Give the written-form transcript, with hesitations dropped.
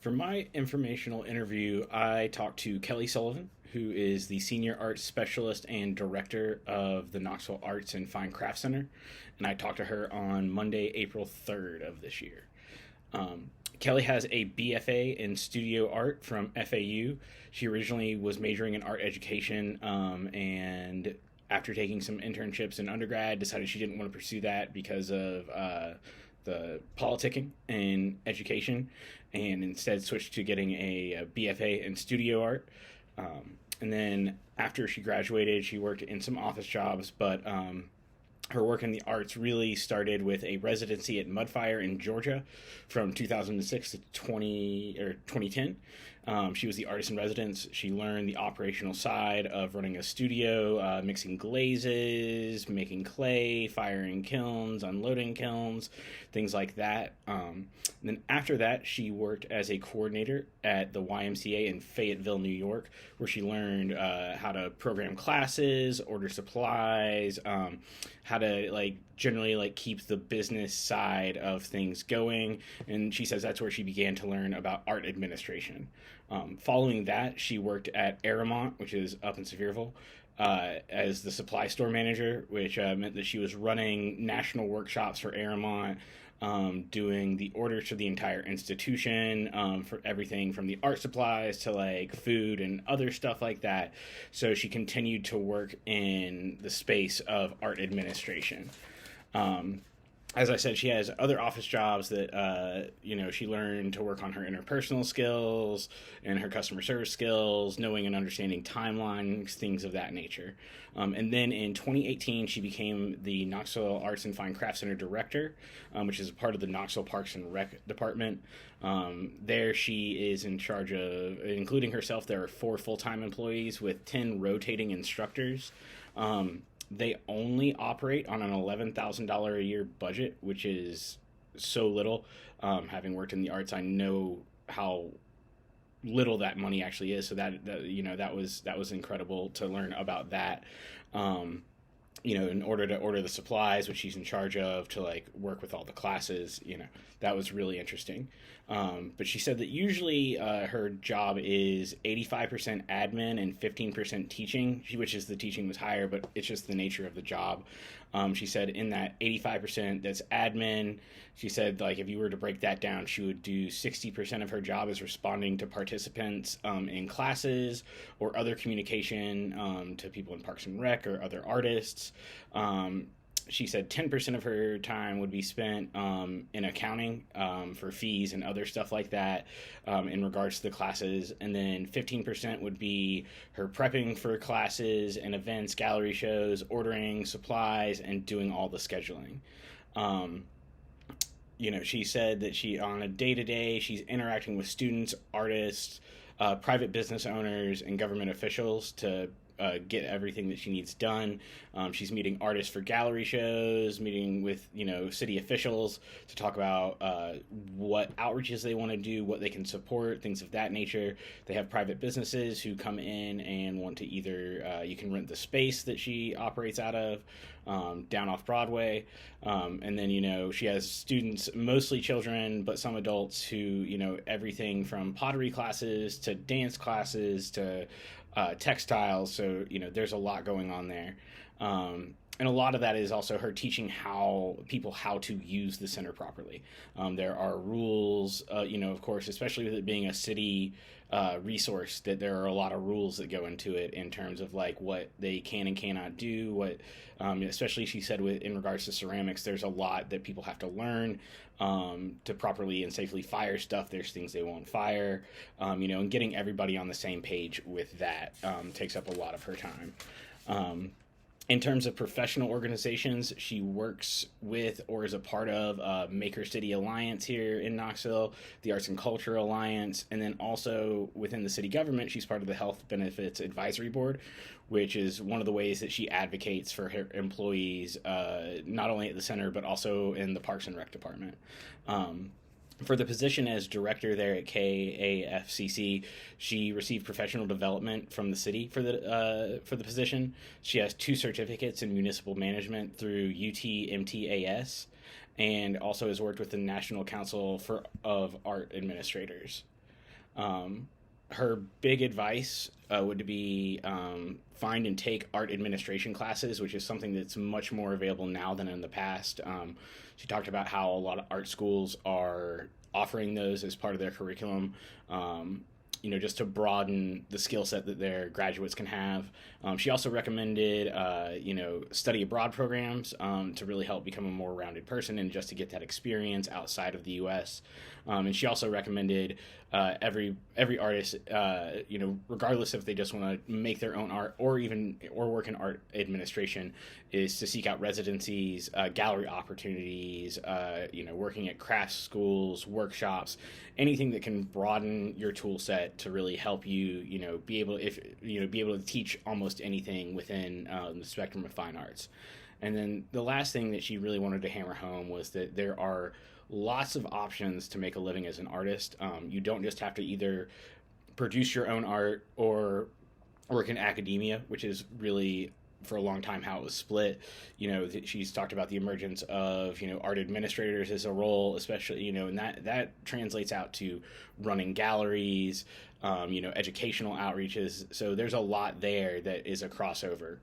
For my informational interview, I talked to Kelly Sullivan, who is the Senior Arts Specialist and Director of the Knoxville Arts and Fine Craft Center, and I talked to her on Monday, April 3rd of this year. Kelly has a BFA in studio art from FAU. She originally was majoring in art education, and after taking some internships in undergrad, decided she didn't want to pursue that because of the politicking in education, and instead switched to getting a BFA in studio art. And then after she graduated, she worked in some office jobs, but her work in the arts really started with a residency at Mudfire in Georgia from 2006 to 2010. She was the artist in residence. She learned the operational side of running a studio, mixing glazes, making clay, firing kilns, unloading kilns, things like that. And then after that, she worked as a coordinator at the YMCA in Fayetteville, New York, where she learned how to program classes, order supplies, how to generally keep the business side of things going. And she says that's where she began to learn about art administration. Following that, she worked at Aramont, which is up in Sevierville, as the supply store manager, which meant that she was running national workshops for Aramont, doing the orders for the entire institution, for everything from the art supplies to food and other stuff like that. So she continued to work in the space of art administration. As I said, she has other office jobs that, she learned to work on her interpersonal skills and her customer service skills, knowing and understanding timelines, things of that nature. And then in 2018, she became the Knoxville Arts and Fine Craft Center Director, which is a part of the Knoxville Parks and Rec Department. There she is in charge of, including herself, there are 4 full-time employees with 10 rotating instructors. They only operate on an $11,000 a year budget, which is so little. Having worked in the arts, I know how little that money actually is. So that was incredible to learn about that. In order to order the supplies, which she's in charge of, to work with all the classes, that was really interesting. But she said that usually her job is 85% admin and 15% teaching, which is the teaching was higher, but it's just the nature of the job. She said in that 85% that's admin, she said if you were to break that down, she would do 60% of her job is responding to participants in classes or other communication to people in Parks and Rec or other artists. She said 10% of her time would be spent in accounting for fees and other stuff like that in regards to the classes. And then 15% would be her prepping for classes and events, gallery shows, ordering supplies, and doing all the scheduling. She said that she, on a day-to-day, she's interacting with students, artists, private business owners, and government officials to get everything that she needs done. She's meeting artists for gallery shows, meeting with city officials to talk about what outreaches they want to do, what they can support, things of that nature. They have private businesses who come in and want to either you can rent the space that she operates out of down off Broadway, and then she has students, mostly children but some adults, who everything from pottery classes to dance classes to textiles. So there's a lot going on there, and a lot of that is also her teaching how to use the center properly. There are rules, of course, especially with it being a city resource, that there are a lot of rules that go into it in terms of what they can and cannot do, what especially she said in regards to ceramics, there's a lot that people have to learn to properly and safely fire stuff. There's things they won't fire, and getting everybody on the same page with that takes up a lot of her time. In terms of professional organizations, she works with or is a part of Maker City Alliance here in Knoxville, the Arts and Culture Alliance, and then also within the city government, she's part of the Health Benefits Advisory Board, which is one of the ways that she advocates for her employees, not only at the center, but also in the Parks and Rec Department. For the position as director there at KAFCC, she received professional development from the city for the position. She has 2 certificates in municipal management through UTMTAS, and also has worked with the National Council of Art Administrators. Her big advice would be find and take art administration classes, which is something that's much more available now than in the past. She talked about how a lot of art schools are offering those as part of their curriculum. Just to broaden the skill set that their graduates can have. She also recommended, study abroad programs to really help become a more rounded person and just to get that experience outside of the U.S. And she also recommended every artist, regardless if they just want to make their own art or work in art administration, is to seek out residencies, gallery opportunities, working at craft schools, workshops, anything that can broaden your tool set to really help you, be able to teach almost anything within the spectrum of fine arts. And then the last thing that she really wanted to hammer home was that there are lots of options to make a living as an artist. You don't just have to either produce your own art or work in academia, which is really for a long time how it was split. She's talked about the emergence of art administrators as a role, especially and that translates out to running galleries, educational outreaches. So there's a lot there that is a crossover.